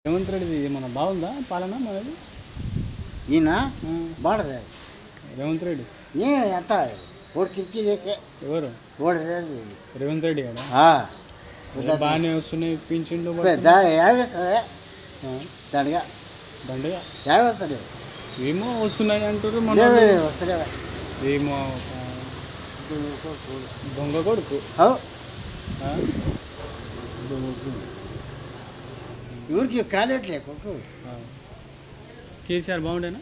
రేవంత్ రెడ్డిది మన బాగుందా పాలన మనది? ఈయన బాగుంటుంది. రేవంత్ రెడ్డి ఏ ఎంత ఓడి కిర్చి చేసే ఎవరు? ఓడి రేవంత్ రెడ్డి కదా బాగానే వస్తున్నాయి పింఛన్లు యావేస్తావే దండగా దండగా యావేస్తాడు ఏమో వస్తున్నాయి అంటారు మన వస్తాడే ఏమో దొంగ కొడుకు ఊరికి కాలేట్లే కొడుకు. కేసీఆర్ బాగుండేనా?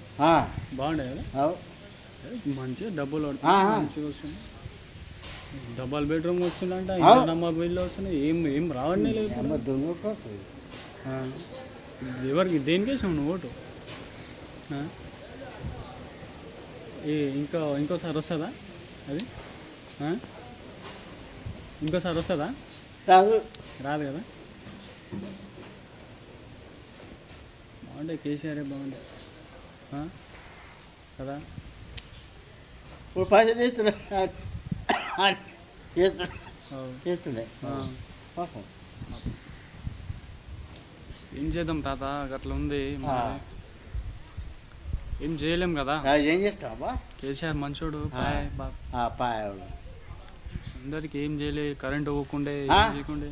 బాగుండే కదా మంచిగా డబ్బులు మంచిగా వస్తున్నాయి. డబల్ బెడ్రూమ్ వస్తుందంట, ఇంట్లో బిల్లు వస్తున్నాయి. ఏం రావడం లేదు. ఎవరికి దేనికి వేసావు నువ్వు ఓటు? ఇంకోసారి వస్తుందా అది? ఇంకోసారి వస్తుందా? రాదు కదా. బాగుండే కేసీఆర్ బాగుండే కదా. పైసలు చేస్తుండే ఏం చేద్దాం తాత, అట్లా ఉంది. ఏం చేయలేం కదా. ఏం చేస్తావా? కేసీఆర్ మంచోడు, అందరికి ఏం చేయలే. కరెంట్ పోకుండే, ఏం చేయకుండే.